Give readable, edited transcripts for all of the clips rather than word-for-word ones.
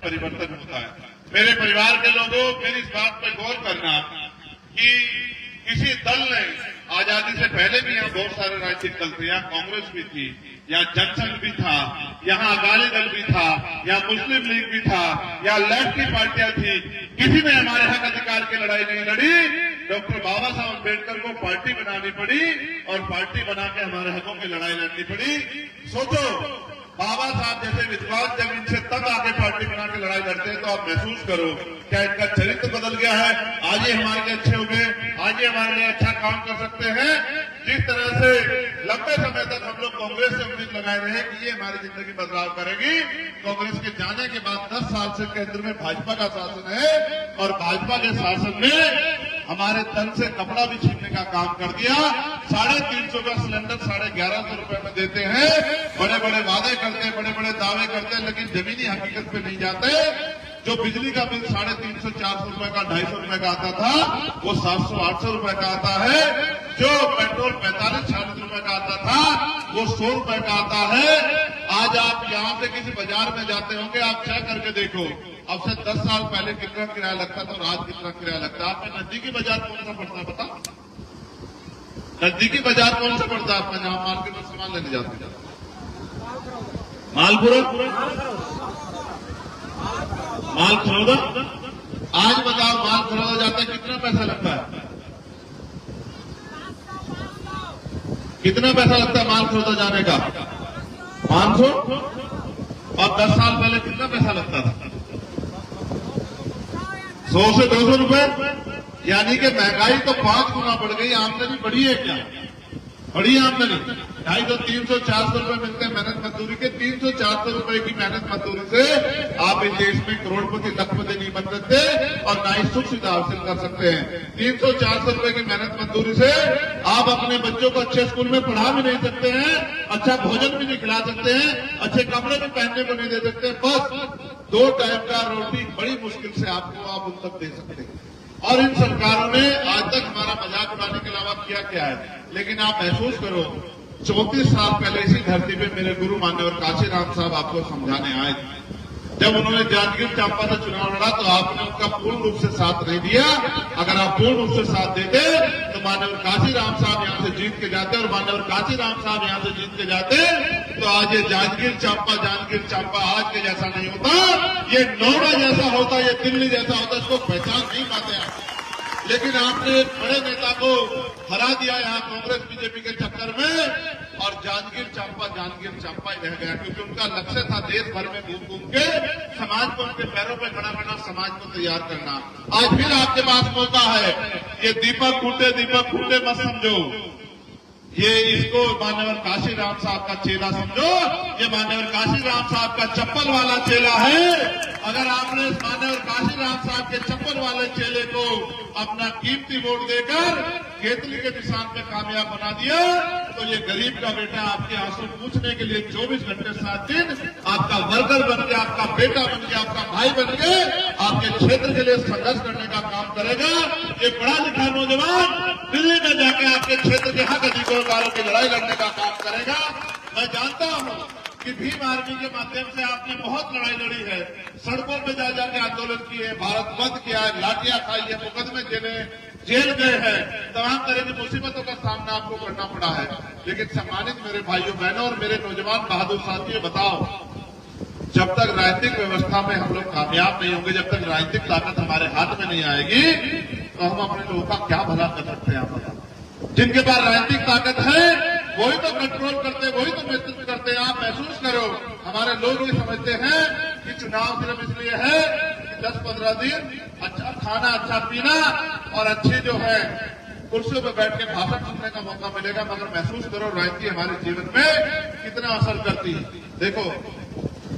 परिवर्तन होता है। मेरे परिवार के लोगों, मेरी इस बात पर गौर करना कि किसी दल ने आजादी से पहले भी यहाँ बहुत सारे राजनीतिक दल थे, यहाँ कांग्रेस भी थी, यहाँ जनसंघ भी था, यहाँ अकाली दल भी था, यहाँ मुस्लिम लीग भी था, यहाँ लेफ्ट की पार्टियां थी, किसी ने हमारे हक अधिकार की लड़ाई नहीं लड़ी। डॉक्टर बाबा साहब अम्बेडकर को पार्टी बनानी पड़ी और पार्टी बना के हमारे हकों की लड़ाई लड़नी पड़ी। सोचो, बाबा साहब जैसे विद्वान जब इनसे तब आके पार्टी बना के लड़ाई लड़ते हैं तो आप महसूस करो क्या इनका चरित्र बदल गया है। आज ये हमारे लिए अच्छे हो गए, आज ये हमारे लिए अच्छा काम कर सकते हैं। जिस तरह से लंबे समय तक हम लोग कांग्रेस से उम्मीद लगाए रहे कि ये हमारी जिंदगी बदलाव करेगी, कांग्रेस के जाने के बाद 10 साल से केंद्र में भाजपा का शासन है और भाजपा के शासन में हमारे तन से कपड़ा भी छीनने का काम कर दिया। 350 का सिलेंडर 1150 रुपए में देते हैं, बड़े बड़े वादे करते हैं, बड़े बड़े दावे करते हैं, लेकिन जमीनी हकीकत पे नहीं जाते। जो बिजली का बिल 350-400 रुपए का 250 रुपए का आता था वो 700-800 रुपए का आता है। जो पेट्रोल 45-46 रुपए का आता था वो 100 रुपए का आता है। आज आप यहाँ से किसी बाजार में जाते होंगे, आप चेक करके देखो, अब से 10 साल पहले कितना किराया लगता था और आज कितना किराया लगता है। आपका नजदीकी बाजार कौन सा पड़ता है पता? नजदीकी बाजार कौन सा पड़ता है आपका, जहां मार्केट में सामान लेने जाते हैं? मालपुरा, माल खरीदा। आज बताओ, माल खरीदा जाता है कितना पैसा लगता है? कितना पैसा लगता है माल खरीदा जाने का? 500। और 10 साल पहले कितना पैसा लगता था? 100 से 200 रुपए। यानी कि महंगाई तो 5 गुना बढ़ गई। आमदनी बढ़ी है क्या? बढ़ी आमदनी। 250-300-400 रुपए मिलते हैं मेहनत मजदूरी के। 300-400 रुपए की मेहनत मजदूरी से आप इस देश में करोड़पति लखपति नहीं बन सकते और ना ही सुख सुविधा हासिल कर सकते हैं। 300-400 रुपए की मेहनत मजदूरी से आप अपने बच्चों को अच्छे स्कूल में पढ़ा भी नहीं सकते हैं, अच्छा भोजन भी नहीं खिला सकते हैं, अच्छे कपड़े भी पहनने को नहीं दे सकते। बस 2 टाइम का रोटी बड़ी मुश्किल से आपको आप उन तक दे सकते हैं। और इन सरकारों ने आज तक हमारा मजाक उड़ाने के अलावा किया क्या है? लेकिन आप महसूस करो, 34 साल पहले इसी धरती पे मेरे गुरु मान्यवर काशीराम साहब आपको समझाने आए थे। जब उन्होंने जांजगीर चांपा से चुनाव लड़ा तो आपने उनका पूर्ण रूप से साथ नहीं दिया। अगर आप पूर्ण रूप से साथ देते तो मान्यवर काशीराम साहब यहां से जीत के जाते, और मान्यवर काशीराम साहब यहां से जीत के जाते तो आज ये जांजगीर चांपा आज के जैसा नहीं होता, ये नोएडा जैसा होता, ये दिल्ली जैसा होता। इसको पहचान नहीं पाते आप। लेकिन आपने एक बड़े नेता को हरा दिया यहाँ कांग्रेस बीजेपी के चक्कर में, और जांजगीर चांपा ही रह गया, क्योंकि उनका लक्ष्य था देश भर में घूम के समाज को उनके पैरों पर खड़ा करना, समाज को तैयार करना। आज फिर आपके पास मौका है। ये दीपक फूटे मत समझो, ये इसको मान्यवर काशीराम साहब का चेला समझो। ये मान्यवर काशीराम साहब का चप्पल वाला चेला है। अगर आपने इस मान्यवर काशीराम साहब के चप्पल वाले चेले को अपना कीमती वोट देकर केतली के निशान पे कामयाब बना दिया तो ये गरीब का बेटा आपके आंसू पूछने के लिए 24 घंटे 7 दिन आपका वर्कर बन के, आपका बेटा बन के, आपका भाई बन के आपके क्षेत्र के लिए संघर्ष करने का काम करेगा। ये पढ़ा लिखा नौजवान दिल्ली में जाके आपके क्षेत्र के हक अधिकारों की लड़ाई लड़ने का काम करेगा। मैं जानता हूं कि भीम आर्मी के माध्यम से आपने बहुत लड़ाई लड़ी है, सड़कों पे जा जाके आंदोलन किए, भारत बंद किया है, लाठियां खाई है, मुकदमे जेल गए हैं, तमाम तरह की मुसीबतों का सामना आपको करना पड़ा है। लेकिन सम्मानित मेरे भाइयों बहनों और मेरे नौजवान बहादुर साथियों, बताओ, जब तक राजनीतिक व्यवस्था में हम लोग कामयाब नहीं होंगे, जब तक राजनीतिक ताकत हमारे हाथ में नहीं आएगी, तो हम अपने लोगों का क्या भला कर सकते हैं? आप बताओ। जिनके पास राजनीतिक ताकत है वही तो कंट्रोल करते, वही तो नेतृत्व करते हैं। आप महसूस करो, हमारे लोग ये समझते हैं कि चुनाव सिर्फ इसलिए है कि 10-15 दिन अच्छा खाना, अच्छा पीना और अच्छी जो है कुर्सियों पर बैठ के भाषण सुनने का मौका मिलेगा। मगर महसूस करो, राजनीति हमारे जीवन में कितना असर करती है। देखो,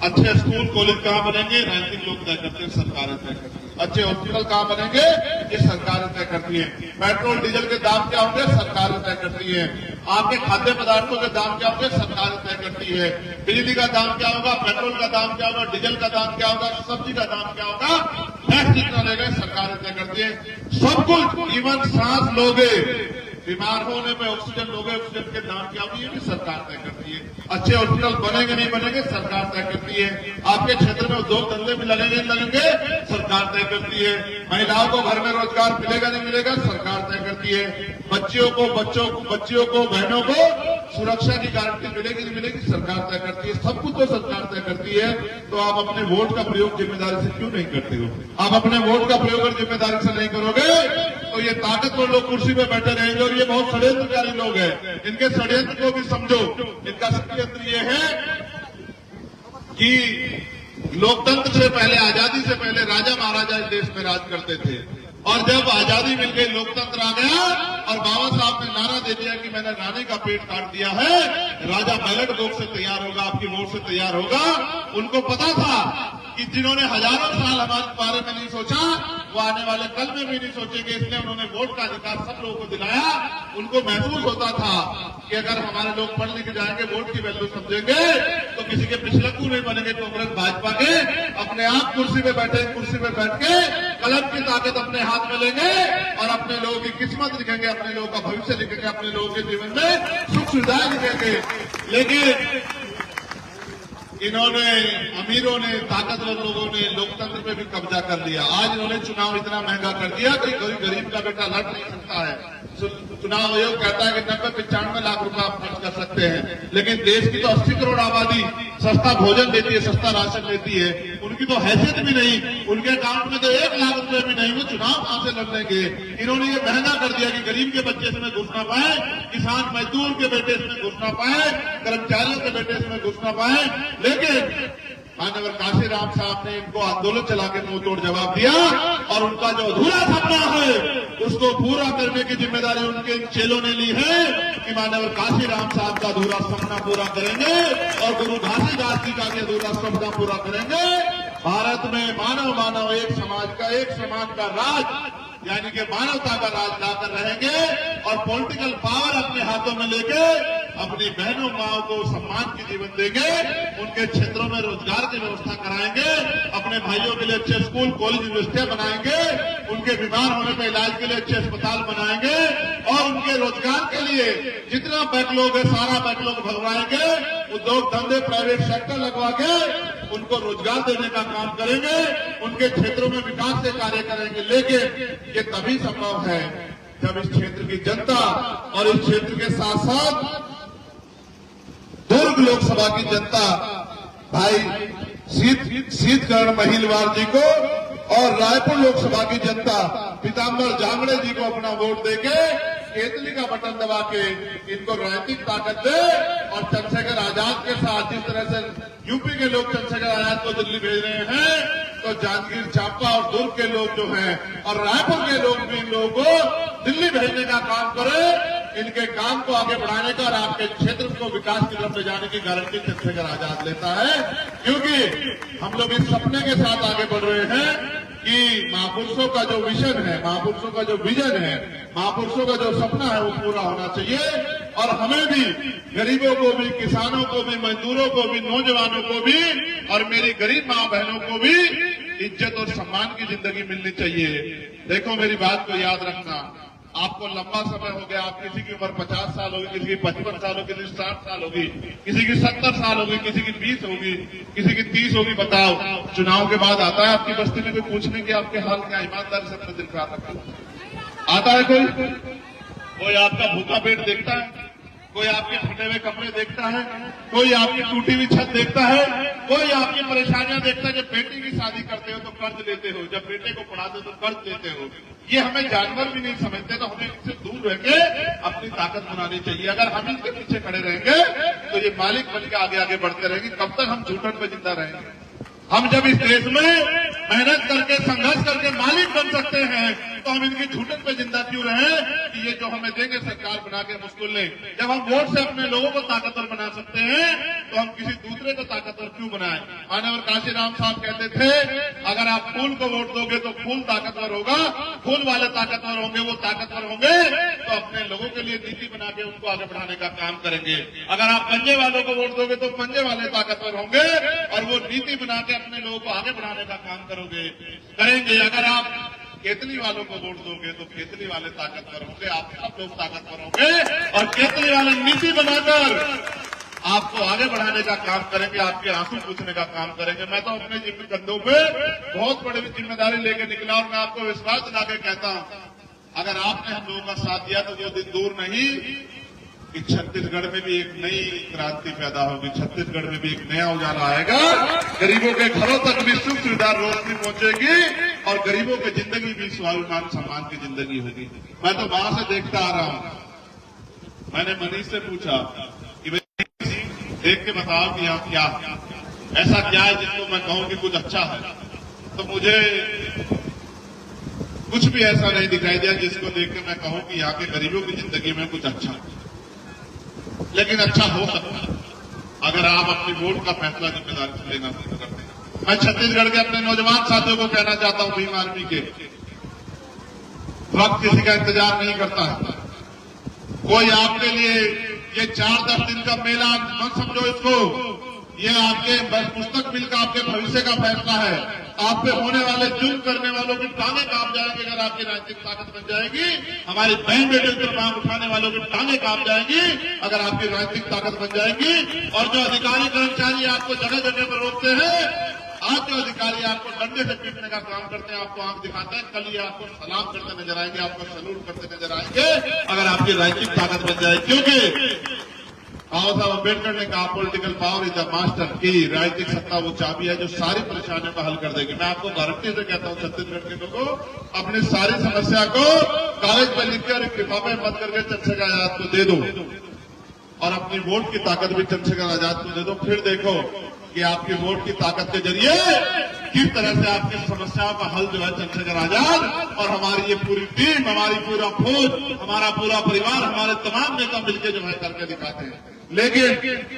अच्छे स्कूल कॉलेज कहाँ बनेंगे? राजनीतिक लोग तय करते हैं, सरकारें तय करती है। अच्छे हॉस्पिटल कहाँ बनेंगे? ये सरकारें तय करती है। पेट्रोल डीजल के दाम क्या होंगे? सरकारें तय करती है। आपके खाद्य पदार्थों के दाम क्या होंगे? सरकारें तय करती है। बिजली का दाम क्या होगा? पेट्रोल का दाम क्या होगा? डीजल का दाम क्या होगा? सब्जी का दाम क्या होगा? टैक्स कितना लेगा? सरकारें तय करती है। सब कुछ, इवन सांस लोगे बीमार होने पे ऑक्सीजन लोगे, ऑक्सीजन के दाम क्या होगी ये भी सरकार तय करती है। अच्छे हॉस्पिटल बनेंगे नहीं बनेंगे सरकार तय करती है। आपके क्षेत्र में उद्योग धंधे भी लगेंगे नहीं लगेंगे सरकार तय करती है। महिलाओं को घर में रोजगार मिलेगा नहीं मिलेगा सरकार तय करती है। बच्चियों को बहनों को सुरक्षा की गारंटी मिलेगी नहीं मिलेगी सरकार तय करती है। सब कुछ तो सरकार तय करती है। तो आप अपने वोट का प्रयोग जिम्मेदारी से क्यों नहीं करते हो? आप अपने वोट का प्रयोग अगर जिम्मेदारी से नहीं करोगे तो ये ताकतवर लोग कुर्सी पे बैठे रहेंगे और ये बहुत षड्यंत्रकारी लोग हैं। इनके षड्यंत्र को भी समझो। इनका षड्यंत्र ये है कि लोकतंत्र से पहले, आजादी से पहले राजा महाराजा इस देश में राज करते थे और जब आजादी मिल गई लोकतंत्र आ गया और बाबा साहब ने नारा दे दिया कि मैंने रानी का पेट काट दिया है, राजा बैलेट वोट से तैयार होगा, आपकी वोट से तैयार होगा। उनको पता था कि जिन्होंने हजारों साल हमारे बारे में नहीं सोचा वो आने वाले कल में भी नहीं सोचेंगे, इसलिए उन्होंने वोट का अधिकार सब लोगों को दिलाया। उनको महसूस होता था कि अगर हमारे लोग पढ़ लिख जाएंगे, वोट की वैल्यू समझेंगे तो किसी के पिछलक्कू नहीं बनेंगे कांग्रेस भाजपा के। अपने आप कुर्सी पे बैठे, कुर्सी पे बैठ के कलम की ताकत अपने हाथ में लेंगे और अपने लोगों की किस्मत लिखेंगे, अपने लोगों का भविष्य लिखेंगे, अपने लोगों के जीवन में सुख सुविधाएं लिखेंगे। लेकिन इन्होंने, अमीरों ने, ताकतवर लोगों ने लोकतंत्र पे भी कब्जा कर लिया। आज इन्होंने चुनाव इतना महंगा कर दिया कि कोई गरीब का बेटा लड़ नहीं सकता है। चुनाव आयोग कहता है कि 90-95 लाख रुपए आप खर्च कर सकते हैं, लेकिन देश की तो 80 करोड़ आबादी सस्ता भोजन देती है, सस्ता राशन देती है। उनकी तो हैसियत भी नहीं, उनके अकाउंट में तो 1 लाख रुपए भी नहीं, वो चुनाव कहां से लड़ लेंगे? इन्होंने ये महंगा कर दिया कि गरीब के बच्चे इसमें घुस ना पाए, किसान मजदूर के बेटे इसमें घुस ना पाए, कर्मचारियों के बेटे इसमें घुस ना पाए। लेकिन माननीय काशीराम साहब ने इनको आंदोलन चला के मुंह तोड़ जवाब दिया और उनका जो अधूरा सपना है उसको पूरा करने की जिम्मेदारी उनके चेलों ने ली है कि माननीय काशीराम साहब का अधूरा सपना पूरा करेंगे और गुरु घासीदास जी का भी अधूरा सपना पूरा करेंगे। भारत में मानव मानव एक समाज का, एक समान का राज, यानी कि मानवता का राज लाकर रहेंगे और पॉलिटिकल पावर अपने हाथों में लेके अपनी बहनों माओ को सम्मान की जीवन देंगे, उनके क्षेत्रों में रोजगार की व्यवस्था कराएंगे, अपने भाइयों के लिए अच्छे स्कूल कॉलेज यूनिवर्सिटियां बनाएंगे, उनके बीमार होने पर इलाज के लिए अच्छे अस्पताल बनाएंगे और उनके रोजगार के लिए जितना बैकलॉग है सारा बैकलॉग भरवाएंगे, उद्योग धंधे प्राइवेट सेक्टर लगवा के उनको रोजगार देने का काम करेंगे, उनके क्षेत्रों में विकास के कार्य करेंगे। लेकिन ये तभी संभव है जब इस क्षेत्र की जनता और इस क्षेत्र के साथ साथ दुर्ग लोकसभा की जनता भाई शीतकरण महिलवार जी को और रायपुर लोकसभा की जनता पीताम्बर जांगड़े जी को अपना वोट देके केतली का बटन दबा के इनको राजनीतिक ताकत दे और चंद्रशेखर आजाद के साथ जिस तरह से यूपी के लोग चंद्रशेखर आजाद को दिल्ली भेज रहे हैं तो जांजगीर चांपा और दुर्ग के लोग जो हैं और रायपुर के लोग भी इन लोगों को दिल्ली भेजने का काम करें। इनके काम को आगे बढ़ाने का और आपके क्षेत्र को विकास की तरफ ले जाने की गारंटी चंद्रशेखर आजाद लेता है, क्योंकि हम लोग इस सपने के साथ आगे बढ़ रहे हैं कि महापुरुषों का जो विजन है, महापुरुषों का जो विजन है, महापुरुषों का जो सपना है वो पूरा होना चाहिए और हमें भी, गरीबों को भी, किसानों को भी, मजदूरों को भी, नौजवानों को भी और मेरी गरीब माँ बहनों को भी इज्जत और सम्मान की जिंदगी मिलनी चाहिए। देखो मेरी बात को याद रखना, आपको लंबा समय हो गया, आप किसी की उम्र 50 साल होगी, किसी की 55 साल होगी, किसी की 60 साल होगी, किसी की 70 साल होगी, किसी की 20 होगी, किसी की 30 होगी। बताओ चुनाव के बाद आता है आपकी बस्ती में कोई पूछने की आपके हाल क्या? ईमानदारी से अपने दिल का आता है कोई आपका भूखा पेट देखता है, कोई आपके फटे हुए कपड़े देखता है, कोई आपकी टूटी हुई छत देखता है, कोई आपकी परेशानियां देखता है। जब बेटी की शादी करते हो तो कर्ज लेते हो, जब बेटे को पढ़ाते हो तो कर्ज लेते हो। ये हमें जानवर भी नहीं समझते, तो हमें इनसे दूर रह के अपनी ताकत बनानी चाहिए। अगर हम इनके पीछे खड़े रहेंगे तो ये मालिक बन के आगे आगे बढ़ते रहेंगे। कब तक हम झूठन पे जिंदा रहेंगे? हम जब इस देश में मेहनत करके संघर्ष करके मालिक बन सकते हैं तो हम इनकी झूठन पे जिंदा क्यों रहे कि ये जो हमें देंगे सरकार बना के मुश्किल नहीं। जब हम वोट से अपने लोगों को ताकतवर बना सकते हैं तो हम किसी दूसरे को ताकतवर क्यों बनाएं? माननीय काशीराम साहब कहते थे अगर आप फूल को वोट दोगे तो फूल ताकतवर होगा, फूल वाले ताकतवर होंगे, वो ताकतवर होंगे तो अपने लोगों के लिए नीति बना के उनको आगे बढ़ाने का काम करेंगे। अगर आप पंजे वालों को वोट दोगे तो पंजे वाले ताकतवर होंगे और वो नीति बना के अपने लोगों को आगे बढ़ाने का काम करेंगे। अगर आप केतली वालों को वोट दोगे तो केतली वाले ताकतवर होंगे, आप सब लोग ताकतवर होंगे और केतली वाले नीति बनाकर आपको आगे बढ़ाने का काम करेंगे, आपके आंसू पूछने का काम करेंगे। मैं तो अपने कंधों पे बहुत बड़ी जिम्मेदारी लेके निकला और मैं आपको विश्वास दिला के कहता हूं, अगर आपने हम लोगों का साथ दिया तो वो दिन दूर नहीं कि छत्तीसगढ़ में भी एक नई क्रांति पैदा होगी, छत्तीसगढ़ में भी एक नया उजाला आएगा, गरीबों के घरों तक भी सुख सुविधा रोशनी पहुंचेगी और गरीबों की जिंदगी भी स्वाभिमान सम्मान की जिंदगी होगी। मैं तो वहां से देखता आ रहा हूं। मैंने मनीष से पूछा कि देख के बताओ कि यहाँ क्या ऐसा क्या है जिसको मैं कहूं कि कुछ अच्छा है, तो मुझे कुछ भी ऐसा नहीं दिखाई दिया जिसको देख के मैं कहूं कि यहाँ के गरीबों की जिंदगी में कुछ अच्छा है। लेकिन अच्छा हो सकता है अगर आप अपनी वोट का फैसला जिम्मेदारी से लेना शुरू करते हैं। मैं छत्तीसगढ़ के अपने नौजवान साथियों को कहना चाहता हूं, भीम आर्मी के, वक्त किसी का इंतजार नहीं करता है। कोई आपके लिए ये 4-10 दिन का मेला मत समझो इसको, ये आपके बस पुस्तक मिल का आपके भविष्य का फैसला है। आप पे होने वाले जुल्म करने वालों की टांगे कांप जाएंगी अगर आपकी राजनीतिक ताकत बन जाएगी। हमारी बहन बेटे पर मांग उठाने वालों की टांगे कांप जाएंगी अगर आपकी राजनीतिक ताकत बन जाएगी। और जो अधिकारी कर्मचारी आपको जगह जगह पर रोकते हैं, आज जो अधिकारी आपको डंडे से पीटने का काम करते हैं, आपको आंख दिखाते हैं, कल ये आपको सलाम करते नजर आएंगे, आपको सैल्यूट करते नजर आएंगे अगर आपकी राजनीतिक ताकत बन जाए। क्योंकि बाबा साहब अम्बेडकर ने कहा, political power is the master की, राजनीतिक सत्ता वो चाबी है जो सारी परेशानियों का हल कर देगी। मैं आपको गारंटी से कहता हूं, छत्तीसगढ़ के लोगों अपनी सारी समस्या को कागज पर लिखकर लिफाफे मत करके चंद्रशेखर आजाद को दे दो और अपनी वोट की ताकत भी चंद्रशेखर आजाद को दे दो। फिर देखो कि आपकी वोट की ताकत के जरिए किस तरह से आपकी समस्याओं का हल जो है चंद्रशेखर आजाद और हमारी ये पूरी टीम, हमारी पूरा फौज, हमारा पूरा परिवार, हमारे तमाम नेता मिलकर जो है करके दिखाते हैं। लेकिन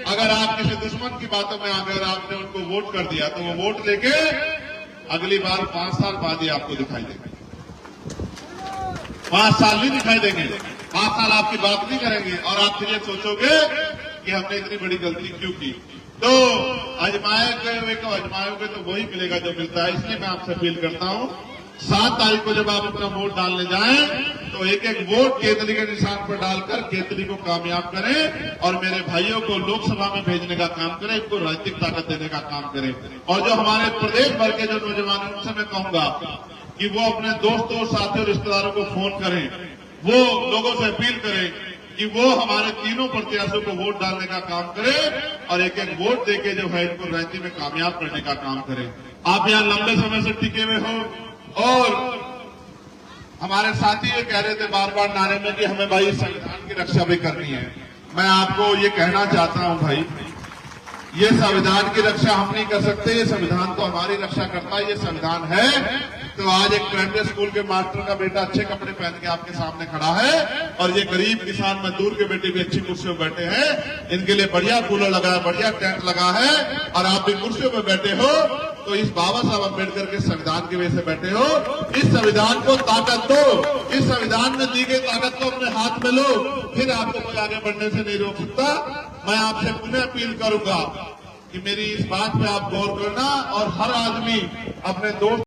अगर आप किसी दुश्मन की बातों में आकर आपने उनको वोट कर दिया तो वो वोट लेके अगली बार 5 साल बाद ही आपको दिखाई देंगे। 5 साल नहीं दिखाई देंगे, 5 साल आपकी बात नहीं करेंगे और आप फिर ये सोचोगे कि हमने इतनी बड़ी गलती क्यों की। तो अजमाओगे तो वही मिलेगा जो मिलता है। इसलिए मैं आपसे अपील करता हूं, 7 तारीख को जब आप अपना वोट डालने जाएं तो एक एक वोट केतली के निशान पर डालकर केतली को कामयाब करें और मेरे भाइयों को लोकसभा में भेजने का काम करें, इनको राजनीतिक ताकत देने का काम करें। और जो हमारे प्रदेश भर के जो नौजवान हैं उनसे मैं कहूंगा कि वो अपने दोस्तों, साथियों, रिश्तेदारों को फोन करें, वो लोगों से अपील करें कि वो हमारे तीनों प्रत्याशियों को वोट डालने का काम करें और एक एक वोट देके जो है इनको राजनीति में कामयाब करने का काम करें। आप यहाँ लंबे समय से टिके हुए हो और हमारे साथी ये कह रहे थे बार बार नारे में कि हमें भाई संविधान की रक्षा भी करनी है। मैं आपको ये कहना चाहता हूं भाई, ये संविधान की रक्षा हम नहीं कर सकते, ये संविधान तो हमारी रक्षा करता है, ये संविधान है। तो आज एक प्राइमरी स्कूल के मास्टर का बेटा अच्छे कपड़े पहन के आपके सामने खड़ा है और ये गरीब किसान मजदूर के बेटे भी अच्छी कुर्सियों पर बैठे हैं, इनके लिए बढ़िया कूलर लगा है, बढ़िया टेंट लगा है और आप भी कुर्सियों पर बैठे हो तो इस बाबा साहब अम्बेडकर के संविधान की वजह से बैठे हो। इस संविधान को ताकत दो, इस संविधान में दी गई ताकत को अपने हाथ में लो, फिर आपको कोई आगे बढ़ने से नहीं रोक सकता। मैं आपसे पुनः अपील करूंगा कि मेरी इस बात पे आप गौर करना और हर आदमी अपने दोस्त